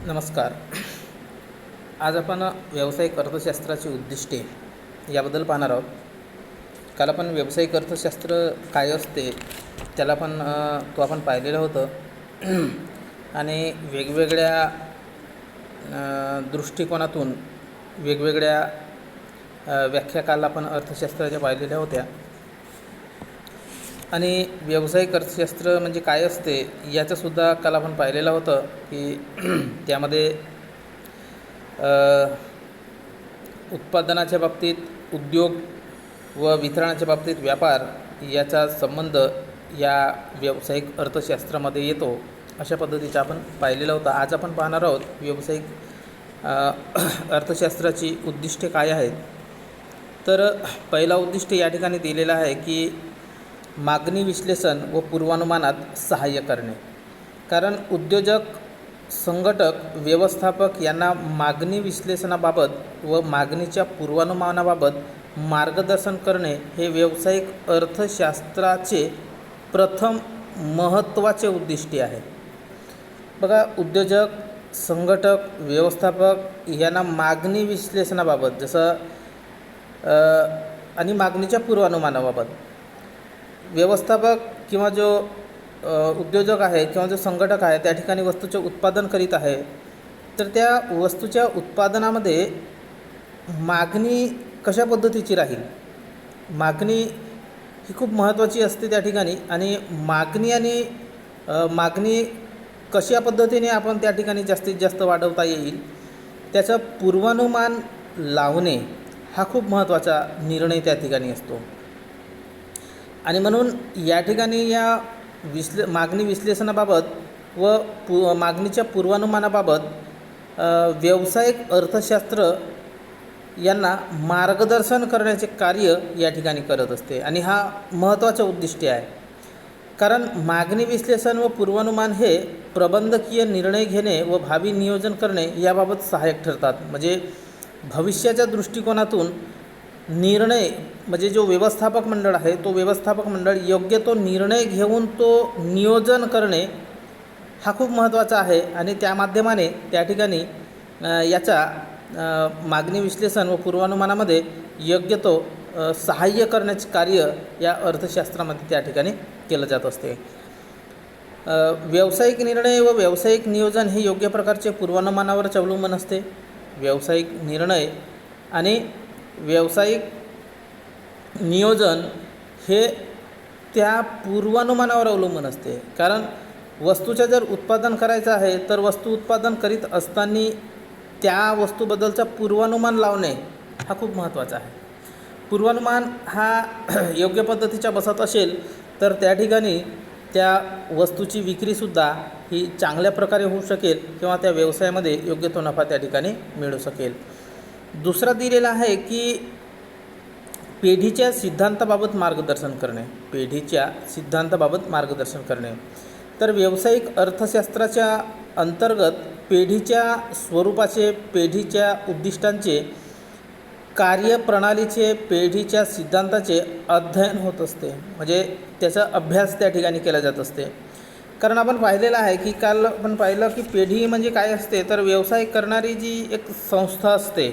नमस्कार. आज आपण व्यावसायिक अर्थशास्त्राची उद्दिष्टे याबद्दल पाहणार आहोत. काल आपण व्यावसायिक अर्थशास्त्र काय असते त्याला पण तो आपण पाहिलेलं होतं आणि वेगवेगळ्या दृष्टिकोनातून वेगवेगळ्या व्याख्या काल आपण अर्थशास्त्राच्या पाहिलेल्या होत्या. आणि व्यावसायिक अर्थशास्त्र म्हणजे काय असते याचंसुद्धा काल आपण पाहिलेलं होतं की त्यामध्ये उत्पादनाच्या बाबतीत उद्योग व वितरणाच्या बाबतीत व्यापार याचा संबंध या व्यावसायिक अर्थशास्त्रामध्ये येतो. अशा पद्धतीचं आपण पाहिलेलं होतं. आज आपण पाहणार आहोत व्यावसायिक अर्थशास्त्राची उद्दिष्टे काय आहेत. तर पहिला उद्दिष्ट या ठिकाणी दिलेला आहे की मागणी विश्लेषण व पूर्वानुमानात सहाय्य करणे. कारण उद्योजक, संघटक, व्यवस्थापक यांना मागणी विश्लेषणाबाबत व मागणीच्या पूर्वानुमानाबाबत मार्गदर्शन करणे हे व्यावसायिक अर्थशास्त्राचे प्रथम महत्त्वाचे उद्दिष्ट आहे. बघा, उद्योजक, संघटक, व्यवस्थापक यांना मागणी विश्लेषणाबाबत जसं आणि मागणीच्या पूर्वानुमानाबाबत व्यवस्थापक किंवा जो उद्योजक आहे किंवा जो संघटक आहे त्या ठिकाणी वस्तूचे उत्पादन करीत आहे, तर त्या वस्तूच्या उत्पादनामध्ये मागणी कशा पद्धतीची राहील, मागणी ही खूप महत्त्वाची असते त्या ठिकाणी. आणि मागणी कशा पद्धतीने आपण त्या ठिकाणी जास्तीत जास्त वाढवता येईल त्याचं पूर्वानुमान लावणे हा खूप महत्त्वाचा निर्णय त्या ठिकाणी असतो. आणि म्हणून या ठिकाणी या मागणी विश्लेषणाबाबत व मागणीच्या पूर्वानुमानाबाबत व्यावसायिक अर्थशास्त्र यांना मार्गदर्शन करण्याचे कार्य या ठिकाणी करत असते. आणि हा महत्त्वाचा उद्दिष्ट आहे. कारण मागणी विश्लेषण व पूर्वानुमान हे प्रबंधकीय निर्णय घेणे व भावी नियोजन करणे याबाबत सहाय्यक ठरतात. म्हणजे भविष्याच्या दृष्टिकोनातून निर्णय म्हणजे जो व्यवस्थापक मंडळ आहे तो व्यवस्थापक मंडळ योग्य तो निर्णय घेऊन तो नियोजन करणे हा खूप महत्त्वाचा आहे. आणि त्या माध्यमाने त्या ठिकाणी याचा मागणी विश्लेषण व पूर्वानुमानामध्ये योग्य तो सहाय्य करण्याचे कार्य या अर्थशास्त्रामध्ये त्या ठिकाणी केलं जात असते. व्यावसायिक निर्णय व व्यावसायिक नियोजन हे योग्य प्रकारचे पूर्वानुमानावरच अवलंबून असते. व्यावसायिक निर्णय आणि व्यावसायिक नियोजन हे त्या पूर्वानुमानावर अवलंबून असते. कारण वस्तूचं जर उत्पादन करायचं आहे तर वस्तू उत्पादन करीत असताना त्या वस्तूबद्दलचा पूर्वानुमान लावणे हा खूप महत्त्वाचा आहे. पूर्वानुमान हा योग्य पद्धतीचा बसत असेल तर त्या ठिकाणी त्या वस्तूची विक्रीसुद्धा ही चांगल्या प्रकारे होऊ शकेल किंवा त्या व्यवसायामध्ये योग्य तो नफा त्या ठिकाणी मिळू शकेल. दुसरा दिलेला आहे की पेढीच्या सिद्धांताबाबत मार्गदर्शन करणे. पेढीच्या सिद्धांताबाबत मार्गदर्शन करणे. तर व्यावसायिक अर्थशास्त्राच्या अंतर्गत पेढीच्या स्वरूपाचे, पेढीच्या उद्दिष्टांचे, कार्यप्रणालीचे, पेढीच्या सिद्धांताचे अध्ययन होत असते. म्हणजे त्याचा अभ्यास त्या ठिकाणी केला जात असते. कारण आपण पाहिलेलं आहे की काल आपण पाहिलं की पेढी म्हणजे काय असते, तर व्यवसाय करणारी जी एक संस्था असते,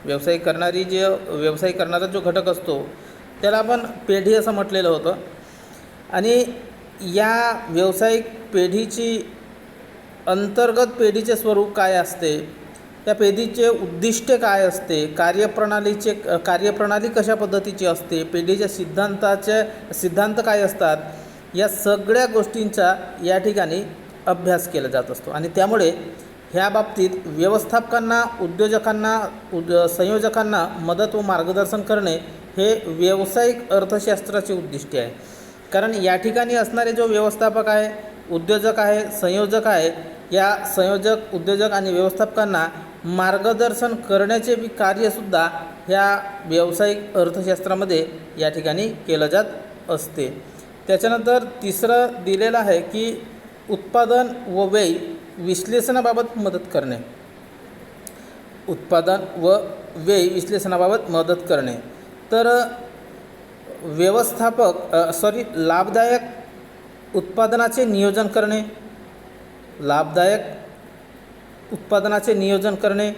व्यवसाय करणारा जो घटक असतो त्याला आपण पेढी असं म्हटलेलं होतं. आणि या व्यावसायिक पेढीची अंतर्गत पेढीचे स्वरूप काय असते, त्या पेढीचे उद्दिष्ट काय असते, कार्यप्रणाली कशा पद्धतीची असते, पेढीच्या सिद्धांत काय असतात, या सगळ्या गोष्टींचा या ठिकाणी अभ्यास केला जात असतो. आणि त्यामुळे ह्या बाबतीत व्यवस्थापकांना, उद्योजकांना, संयोजकांना मदत व मार्गदर्शन करणे हे व्यावसायिक अर्थशास्त्राचे उद्दिष्ट आहे. कारण या ठिकाणी असणारे जो व्यवस्थापक आहे, उद्योजक आहे, संयोजक आहे, या संयोजक, उद्योजक आणि व्यवस्थापकांना मार्गदर्शन करण्याचे कार्यसुद्धा ह्या व्यावसायिक अर्थशास्त्रामध्ये या ठिकाणी केलं जात असते. त्याच्यानंतर तिसरं दिलेलं आहे की उत्पादन व व्यय विश्लेषणाबाबत मदत करणे. उत्पादन व व्यय विश्लेषणाबाबत मदत करणे. तर लाभदायक उत्पादनाचे नियोजन करणे, लाभदायक उत्पादनाचे नियोजन करणे,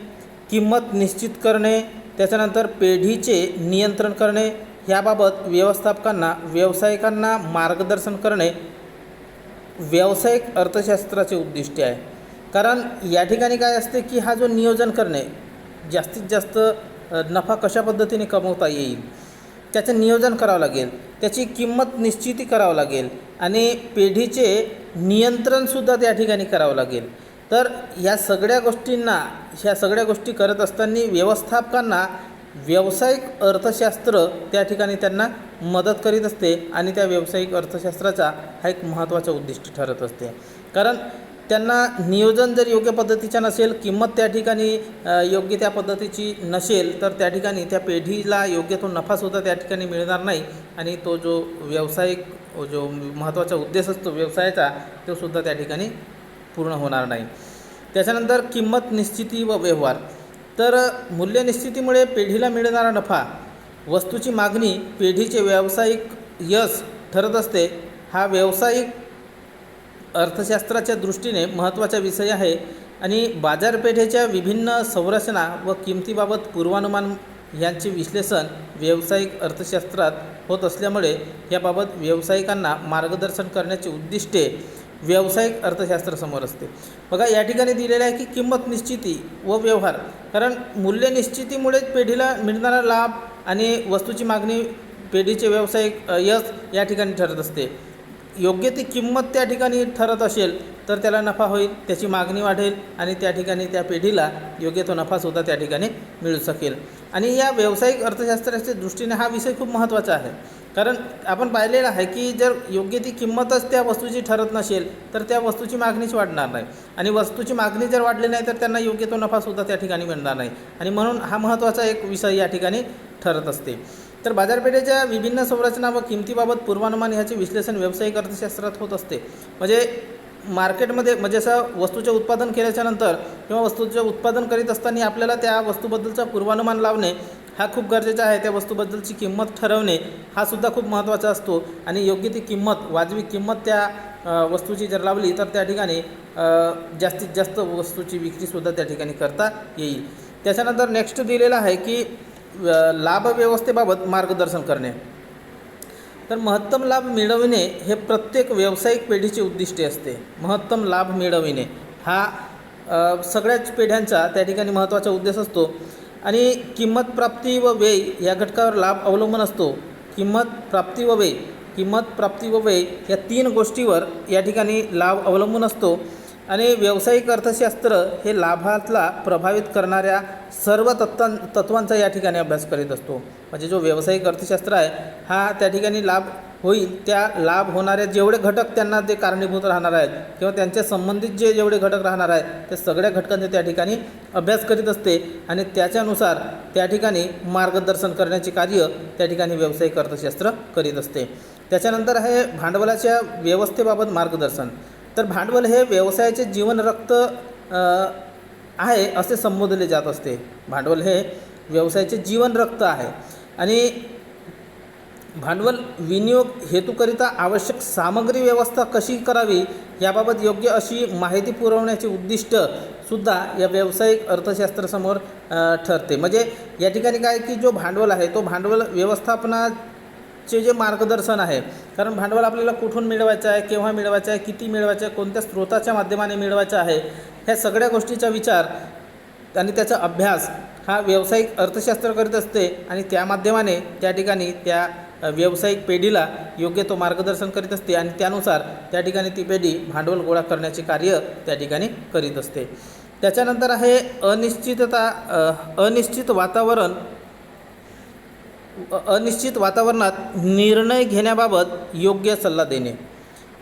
किंमत निश्चित करणे, त्याच्यानंतर पेढीचे नियंत्रण करणे, याबाबत व्यवस्थापकांना व्यावसायिकांना मार्गदर्शन करणे व्यावसायिक अर्थशास्त्राचे उद्दिष्ट आहे. कारण या ठिकाणी काय असते की हा जो नियोजन करणे, जास्तीत जास्त नफा कशा पद्धतीने कमवता येईल त्याचं नियोजन करावं लागेल, त्याची किंमत निश्चिती करावं लागेल आणि पेढीचे नियंत्रणसुद्धा त्या ठिकाणी करावं लागेल. तर ह्या सगळ्या गोष्टी करत असताना व्यवस्थापकांना व्यावसायिक अर्थशास्त्र त्या ठिकाणी त्यांना मदत करीत असते आणि त्या व्यावसायिक अर्थशास्त्राचा हा एक महत्त्वाचा उद्दिष्ट ठरत असते. कारण त्यांना नियोजन जर योग्य पद्धतीचं नसेल, किंमत त्या ठिकाणी योग्य त्या पद्धतीची नसेल, तर त्या ठिकाणी त्या पेढीला योग्य तो नफासुद्धा त्या ठिकाणी मिळणार नाही आणि तो जो व्यावसायिक जो महत्त्वाचा उद्देश असतो व्यवसायाचा तो सुद्धा त्या ठिकाणी पूर्ण होणार नाही. त्याच्यानंतर किंमत निश्चिती व व्यवहार. तर मूल्य निश्चितीमुळे पेढीला मिळणारा नफा, वस्तूची मागणी, पेढीचे व्यावसायिक यश ठरत असते. हा व्यावसायिक अर्थशास्त्राच्या दृष्टीने महत्त्वाचा विषय आहे आणि बाजारपेठेच्या विभिन्न संरचना व किमतीबाबत पूर्वानुमान यांचे विश्लेषण व्यावसायिक अर्थशास्त्रात होत असल्यामुळे याबाबत व्यावसायिकांना मार्गदर्शन करण्याचे उद्दिष्टे व्यावसायिक अर्थशास्त्रासमोर असते. बघा या ठिकाणी दिलेलं आहे की किंमत निश्चिती व व्यवहार. कारण मूल्य निश्चितीमुळेच पेढीला मिळणारा लाभ आणि वस्तूची मागणी, पेढीचे व्यावसायिक यश या ठिकाणी ठरत असते. योग्य ती किंमत त्या ठिकाणी ठरत असेल तर त्याला नफा होईल, त्याची मागणी वाढेल आणि त्या ठिकाणी त्या पेढीला योग्य तो नफासुद्धा त्या ठिकाणी मिळू शकेल. आणि या व्यावसायिक अर्थशास्त्राच्या दृष्टीने हा विषय खूप महत्त्वाचा आहे. कारण आपण पाहिलेलं आहे की जर योग्य ती किंमतच त्या वस्तूची ठरत नसेल तर त्या वस्तूची मागणीच वाढणार नाही आणि वस्तूची मागणी जर वाढली नाही तर त्यांना योग्य तो नफासुद्धा त्या ठिकाणी मिळणार नाही आणि म्हणून हा महत्त्वाचा एक विषय या ठिकाणी ठरत असते. तर बाजारपेठेच्या विभिन्न संरचना व किमतीबाबत पूर्वानुमान ह्याचे विश्लेषण व्यावसायिक अर्थशास्त्रात होत असते. म्हणजे मार्केटमध्ये म्हणजे असं वस्तूचे उत्पादन केल्याच्यानंतर किंवा वस्तूचे उत्पादन करीत असताना आपल्याला त्या वस्तूबद्दलचा पूर्वानुमान लावणे हा खूप गरजेचा आहे. त्या वस्तूबद्दलची किंमत ठरवणे हा सुद्धा खूप महत्त्वाचा असतो आणि योग्य ती किंमत, वाजवी किंमत त्या वस्तूची जर लावली तर त्या ठिकाणी जास्तीत जास्त वस्तूची विक्रीसुद्धा त्या ठिकाणी करता येईल. त्याच्यानंतर नेक्स्ट दिलेलं आहे की लाभ व्यवस्थेबाबत मार्गदर्शन करणे. तर महत्तम लाभ मिळविणे हे प्रत्येक व्यावसायिक पेढीचे उद्दिष्टे असते. महत्तम लाभ मिळविणे हा सगळ्याच पेढ्यांचा त्या ठिकाणी महत्त्वाचा उद्देश असतो आणि किंमत, प्राप्ती व व्यय या घटकावर लाभ अवलंबून असतो. किंमत, प्राप्ती व व्यय या तीन गोष्टीवर या ठिकाणी लाभ अवलंबून असतो आणि व्यावसायिक अर्थशास्त्र हे लाभाला प्रभावित करणाऱ्या सर्व तत्वांचा या ठिकाणी अभ्यास करीत असतो. म्हणजे जो व्यावसायिक अर्थशास्त्र आहे हा त्या ठिकाणी लाभ होईल, त्या लाभ होणाऱ्या जेवढे घटक त्यांना ते कारणीभूत राहणार आहेत किंवा त्यांच्या संबंधित जेवढे घटक राहणार आहेत त्या सगळ्या घटकांचे त्या ठिकाणी अभ्यास करीत असते आणि त्याच्यानुसार त्या ठिकाणी मार्गदर्शन करण्याचे कार्य त्या ठिकाणी व्यावसायिक अर्थशास्त्र करीत असते. त्याच्यानंतर आहे भांडवलाच्या व्यवस्थेबाबत मार्गदर्शन. तर भांडवल हे व्यवसायाचे जीवन रक्त आहे असे संबोधले जात असते. भांडवल हे व्यवसायाचे जीवन रक्त आहे आणि भांडवल विनियोग हेतूकरिता आवश्यक सामग्री व्यवस्था कशी करावी याबाबत योग्य अशी माहिती पुरवण्याचे उद्दिष्ट सुद्धा या व्यावसायिक अर्थशास्त्रासमोर ठरते. म्हणजे या ठिकाणी काय की जो भांडवल आहे तो भांडवल व्यवस्थापनाचे जे मार्गदर्शन आहे, कारण भांडवल आपल्याला कुठून मिळवायचं आहे, केव्हा मिळवायचं आहे, किती मिळवायचं आहे, कोणत्या स्रोताच्या माध्यमाने मिळवायचं आहे, ह्या सगळ्या गोष्टीचा विचार आणि त्याचा अभ्यास हा व्यावसायिक अर्थशास्त्र करीत असते आणि त्या माध्यमाने त्या ठिकाणी त्या व्यावसायिक पेढीला योग्य तो मार्गदर्शन करीत असते आणि त्यानुसार त्या ठिकाणी ती पेढी भांडवल गोळा करण्याचे कार्य त्या ठिकाणी करीत असते. त्याच्यानंतर आहे अनिश्चित वातावरणात निर्णय घेण्याबाबत योग्य सल्ला देणे.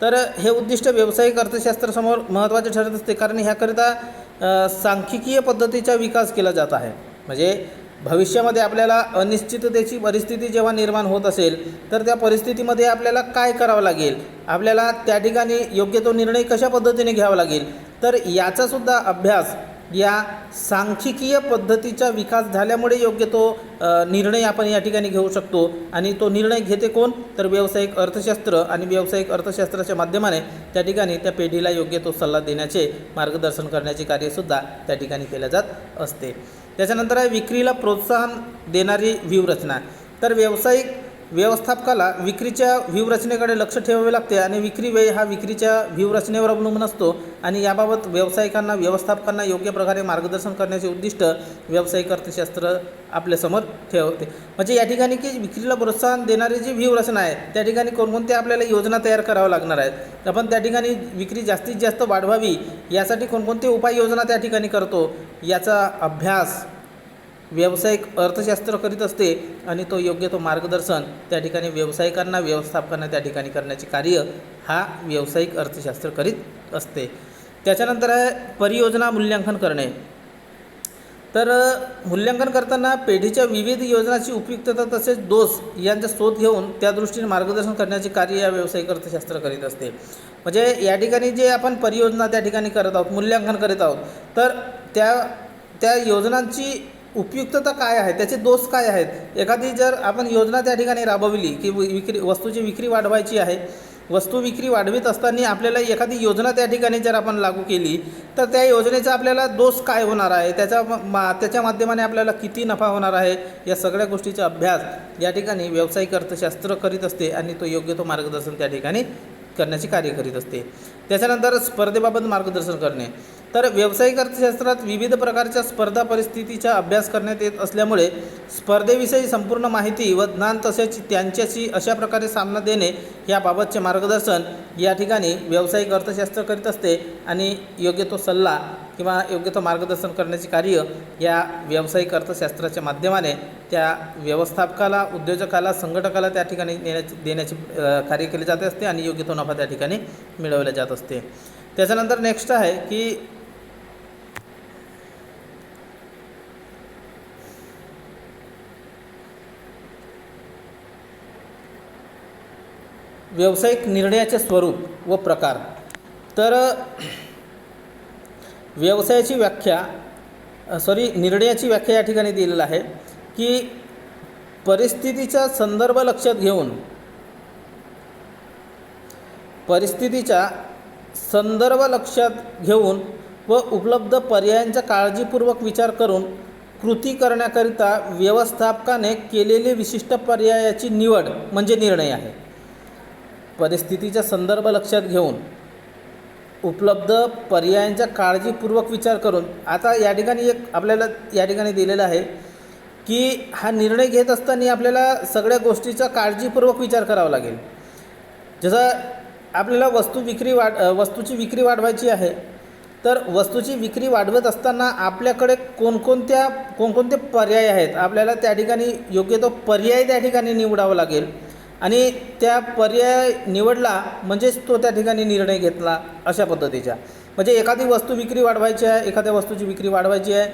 तर हे उद्दिष्ट व्यावसायिक अर्थशास्त्रासमोर महत्त्वाचे ठरत असते, कारण ह्याकरिता सांख्यिकीय पद्धतीचा विकास केला जात आहे. म्हणजे भविष्यामध्ये आपल्याला अनिश्चिततेची परिस्थिती जेव्हा निर्माण होत असेल तर त्या परिस्थितीमध्ये आपल्याला काय करावं लागेल, आपल्याला त्या ठिकाणी योग्य तो निर्णय कशा पद्धतीने घ्यावा लागेल, तर याचासुद्धा अभ्यास या सांख्यिकीय पद्धतीचा विकास झाल्यामुळे योग्य तो निर्णय आपण या ठिकाणी घेऊ शकतो. आणि तो निर्णय घेते कोण? तर व्यावसायिक अर्थशास्त्र. आणि व्यावसायिक अर्थशास्त्राच्या माध्यमाने त्या ठिकाणी त्या पिढीला योग्य तो सल्ला देण्याचे, मार्गदर्शन करण्याचे कार्यसुद्धा त्या ठिकाणी केले जात असते. त्याच्यानंतर आहे विक्रीला प्रोत्साहन देणारी व्यूहरचना. तर व्यावसायिक व्यवस्थापकाला विक्रीच्या व्यूहरचनेकडे लक्ष ठेवावे लागते आणि विक्री व्यय हा विक्रीच्या व्यूहरचनेवर अवलंबून असतो. आणि याबाबत व्यावसायिकांना, व्यवस्थापकांना योग्य प्रकारे मार्गदर्शन करण्याचे उद्दिष्ट व्यावसायिक अर्थशास्त्र आपल्यासमोर ठेवते. म्हणजे या ठिकाणी की विक्रीला प्रोत्साहन देणारी जी व्यूहरचना आहे त्या ठिकाणी कोणकोणत्या आपल्याला योजना तयार कराव्या लागणार आहेत. आपण त्या ठिकाणी विक्री जास्तीत जास्त वाढवावी यासाठी कोणकोणते उपाययोजना त्या ठिकाणी करतो याचा अभ्यास व्यावसायिक अर्थशास्त्र करीत असते. आणि तो योग्य तो मार्गदर्शन त्या ठिकाणी व्यावसायिकांना, व्यवस्थापकांना त्या ठिकाणी करण्याचे कार्य हा व्यावसायिक अर्थशास्त्र करीत असते. त्याच्यानंतर आहे परियोजना मूल्यांकन करणे. तर मूल्यांकन करताना पेढीच्या विविध योजनांची उपयुक्तता तसेच दोष यांचा शोध घेऊन त्या दृष्टीने मार्गदर्शन करण्याचे कार्य या व्यावसायिक अर्थशास्त्र करीत असते. म्हणजे या ठिकाणी जे आपण परियोजना त्या ठिकाणी करत आहोत, मूल्यांकन करीत आहोत, तर त्या योजनांची उपयुक्तता काय आहे, त्याचे दोष काय आहेत. एखादी जर आपण योजना त्या ठिकाणी राबवली की वस्तूची विक्री वाढवायची आहे, वस्तू विक्री वाढवित असताना आपल्याला एखादी योजना त्या ठिकाणी जर आपण लागू केली तर त्या योजनेचा आपल्याला दोष काय होणार आहे, त्याच्या माध्यमाने आपल्याला किती नफा होणार आहे, या सगळ्या गोष्टीचा अभ्यास या ठिकाणी व्यावसायिक अर्थशास्त्र करीत असते आणि तो योग्य तो मार्गदर्शन त्या ठिकाणी करण्याचे कार्य करीत असते. त्याच्यानंतर स्पर्धेबाबत मार्गदर्शन करणे. तर व्यावसायिक अर्थशास्त्रात विविध प्रकारच्या स्पर्धा परिस्थितीचा अभ्यास करण्यात येत असल्यामुळे स्पर्धेविषयी संपूर्ण माहिती व ज्ञान तसेच त्यांच्याशी अशा प्रकारे सामना देणे याबाबतचे मार्गदर्शन या ठिकाणी व्यावसायिक अर्थशास्त्र करीत असते. आणि योग्य तो सल्ला किंवा योग्य तो मार्गदर्शन करण्याचे कार्य या व्यावसायिक अर्थशास्त्राच्या माध्यमाने त्या व्यवस्थापकाला, उद्योजकाला, संघटकाला त्या ठिकाणी देण्याचे कार्य केले जात असते आणि योग्य तो नफा त्या ठिकाणी मिळवला जात असते. त्याच्यानंतर नेक्स्ट आहे की व्यावसायिक निर्णयाचे स्वरूप व प्रकार. तर निर्णयाची व्याख्या या ठिकाणी दिलेली आहे की परिस्थितीचा संदर्भ लक्षात घेऊन व उपलब्ध पर्यायांचा काळजीपूर्वक विचार करून कृती करण्याकरिता व्यवस्थापकाने केलेली विशिष्ट पर्यायाची निवड म्हणजे निर्णय आहे. परिस्थितीचा संदर्भ लक्षात घेऊन उपलब्ध पर्यायांचा काळजीपूर्वक विचार करून. आता या ठिकाणी एक आपल्याला या ठिकाणी दिलेलं आहे की हा निर्णय घेत असताना आपल्याला सगळ्या गोष्टीचा काळजीपूर्वक विचार करावा लागेल. जसं आपल्याला वस्तूची विक्री वाढवायची आहे, तर वस्तूची विक्री वाढवत असताना आपल्याकडे कोणकोणते पर्याय आहेत, आपल्याला त्या ठिकाणी योग्य तो पर्याय त्या ठिकाणी निवडावा लागेल. आणि त्या पर्याय निवडला म्हणजेच तो त्या ठिकाणी निर्णय घेतला अशा पद्धतीचा. म्हणजे एखादी वस्तू विक्री वाढवायची आहे, एखाद्या वस्तूची विक्री वाढवायची आहे.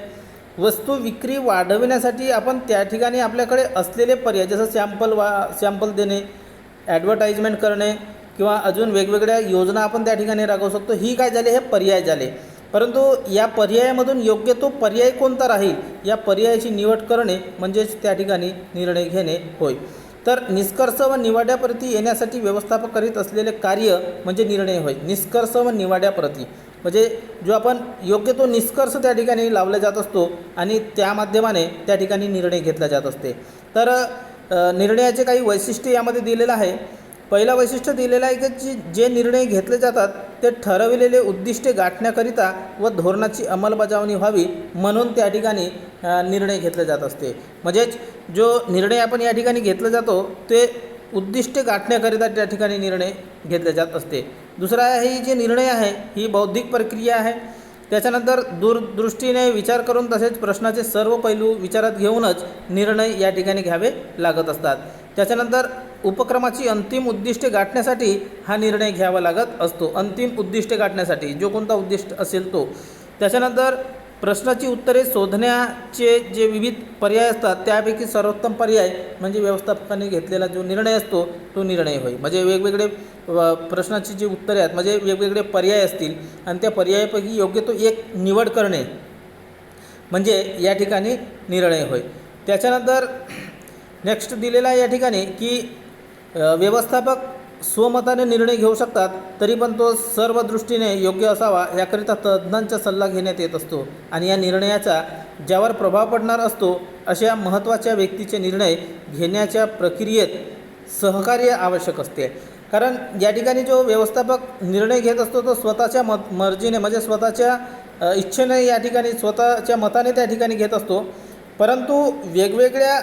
वस्तू विक्री वाढविण्यासाठी आपण त्या ठिकाणी आपल्याकडे असलेले पर्याय, जसं सॅम्पल देणे, ॲडव्हर्टाइजमेंट करणे किंवा अजून वेगवेगळ्या योजना आपण त्या ठिकाणी राबवू शकतो. ही काय झाले, हे पर्याय झाले. परंतु या पर्यायामधून योग्य तो पर्याय कोणता राहील या पर्यायाची निवड करणे म्हणजेच त्या ठिकाणी निर्णय घेणे होय. तर निष्कर्ष व निवाड्याप्रती येण्यासाठी व्यवस्थापक करीत असलेले कार्य म्हणजे निर्णय होय. निष्कर्ष व निवाड्याप्रती म्हणजे जो आपण योग्य तो निष्कर्ष त्या ठिकाणी लावला जात असतो आणि त्या माध्यमाने त्या ठिकाणी निर्णय घेतला जात असते. तर निर्णयाचे काही वैशिष्ट्ये यामध्ये दिलेलं आहे. पहिला वैशिष्ट्य दिलेलं आहे की जे निर्णय घेतले जातात ते ठरविलेले उद्दिष्टे गाठण्याकरिता व धोरणाची अंमलबजावणी व्हावी म्हणून त्या ठिकाणी निर्णय घेतले जात असते. म्हणजेच जो निर्णय आपण या ठिकाणी घेतला जातो ते उद्दिष्टे गाठण्याकरिता त्या ठिकाणी निर्णय घेतले जात असते. दुसरा आहे ही जे निर्णय आहे ही बौद्धिक प्रक्रिया आहे. त्याच्यानंतर दूरदृष्टीने विचार करून तसेच प्रश्नाचे सर्व पैलू विचारात घेऊनच निर्णय या ठिकाणी घ्यावे लागत असतात. त्याच्यानंतर उपक्रमाची अंतिम उद्दिष्टे गाठण्यासाठी हा निर्णय घ्यावा लागत असतो. अंतिम उद्दिष्टे गाठण्यासाठी जो कोणता उद्दिष्ट असेल तो. त्याच्यानंतर प्रश्नाची उत्तरे शोधण्याचे जे विविध पर्याय असतात त्यापैकी सर्वोत्तम पर्याय म्हणजे व्यवस्थापकाने घेतलेला जो निर्णय असतो तो निर्णय होय. म्हणजे वेगवेगळे प्रश्नाची जी उत्तरे आहेत म्हणजे वेगवेगळे पर्याय असतील आणि त्या पर्यायापैकी योग्य तो एक निवड करणे म्हणजे या ठिकाणी निर्णय होय. त्याच्यानंतर नेक्स्ट दिलेला आहे या ठिकाणी की व्यवस्थापक स्वमताने निर्णय घेऊ शकतात, तरी पण तो सर्व दृष्टीने योग्य असावा याकरिता तज्ज्ञांचा सल्ला घेण्यात येत असतो आणि या निर्णयाचा ज्यावर प्रभाव पडणार असतो अशा महत्त्वाच्या व्यक्तीचे निर्णय घेण्याच्या प्रक्रियेत सहकार्य आवश्यक असते. कारण या ठिकाणी जो व्यवस्थापक निर्णय घेत असतो तो स्वतःच्या मर्जीने म्हणजे स्वतःच्या इच्छेने या ठिकाणी स्वतःच्या मताने त्या ठिकाणी घेत असतो, परंतु वेगवेगळ्या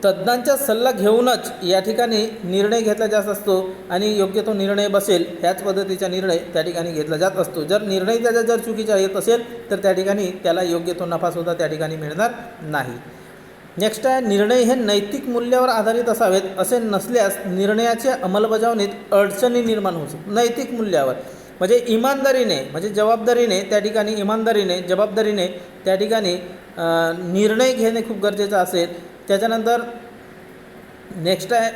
तज्ज्ञांचा सल्ला घेऊनच या ठिकाणी निर्णय घेतला जात असतो आणि योग्य तो निर्णय बसेल ह्याच पद्धतीचा निर्णय त्या ठिकाणी घेतला जात असतो. जर निर्णय त्याचा जर चुकीचा येत असेल तर त्या ठिकाणी त्याला योग्य तो नफासुद्धा त्या ठिकाणी मिळणार नाही. नेक्स्ट आहे, निर्णय हे नैतिक मूल्यावर आधारित असावेत. असे नसल्यास निर्णयाच्या अंमलबजावणीत अडचणी निर्माण होऊ शकतात. नैतिक मूल्यावर म्हणजे इमानदारीने म्हणजे जबाबदारीने त्या ठिकाणी इमानदारीने जबाबदारीने त्या ठिकाणी निर्णय घेणे खूप गरजेचं असेल. त्याच्यानंतर नेक्स्ट आहे,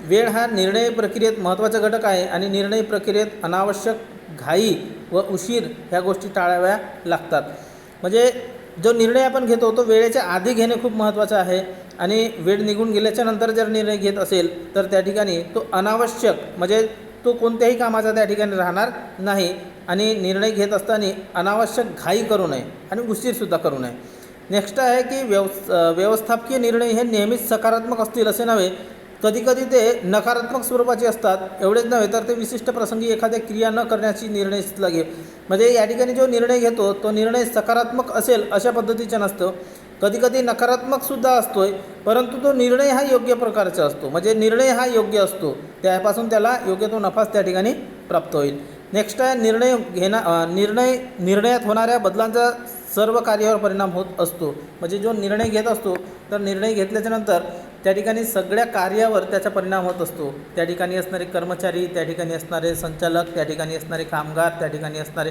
वेळ हा निर्णय प्रक्रियेत महत्त्वाचा घटक आहे आणि निर्णय प्रक्रियेत अनावश्यक घाई व उशीर ह्या गोष्टी टाळाव्या लागतात. म्हणजे जो निर्णय आपण घेतो तो वेळेच्या आधी घेणे खूप महत्त्वाचं आहे आणि वेळ निघून गेल्याच्या नंतर जर निर्णय घेत असेल तर त्या ठिकाणी तो अनावश्यक म्हणजे तो कोणत्याही कामाचा त्या ठिकाणी राहणार नाही आणि निर्णय घेत असताना अनावश्यक घाई करू नये आणि उशीरसुद्धा करू नये. नेक्स्ट आहे की व्यवस्थापकीय निर्णय हे नेहमीच सकारात्मक असतील असे नव्हे, कधीकधी ते नकारात्मक स्वरूपाचे असतात. एवढेच नव्हे तर ते विशिष्ट प्रसंगी एखाद्या क्रिया न करण्याची निर्णय लागेल. म्हणजे या ठिकाणी जो निर्णय घेतो तो निर्णय सकारात्मक असेल अशा पद्धतीचा नसतो, कधीकधी नकारात्मकसुद्धा असतो आहे, परंतु तो निर्णय हा योग्य प्रकारचा असतो. म्हणजे निर्णय हा योग्य असतो, त्यापासून त्याला योग्य तो नफाच त्या ठिकाणी प्राप्त होईल. नेक्स्ट आहे, निर्णयात होणाऱ्या बदलांचा सर्व कार्यावर परिणाम होत असतो. म्हणजे जो निर्णय घेत असतो तर निर्णय घेतल्याच्यानंतर त्या ठिकाणी सगळ्या कार्यावर त्याचा परिणाम होत असतो. त्या ठिकाणी असणारे कर्मचारी, त्या ठिकाणी असणारे संचालक, त्या ठिकाणी असणारे कामगार, त्या ठिकाणी असणारे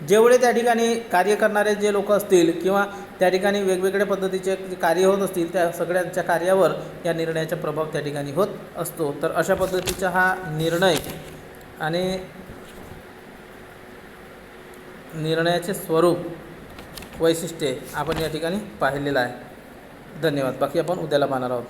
जेवढे त्या ठिकाणी कार्य करणारे जे लोक असतील किंवा त्या ठिकाणी वेगवेगळ्या पद्धतीचे कार्य होत असतील त्या सगळ्यांच्या कार्यावर या निर्णयाचा प्रभाव त्या ठिकाणी होत असतो. तर अशा पद्धतीचा हा निर्णय आणि निर्णयाचे स्वरूप वैशिष्ट्ये आपण या ठिकाणी पाहिलेलं आहे. धन्यवाद. बाकी आपण उद्याला पाहणार आहोत.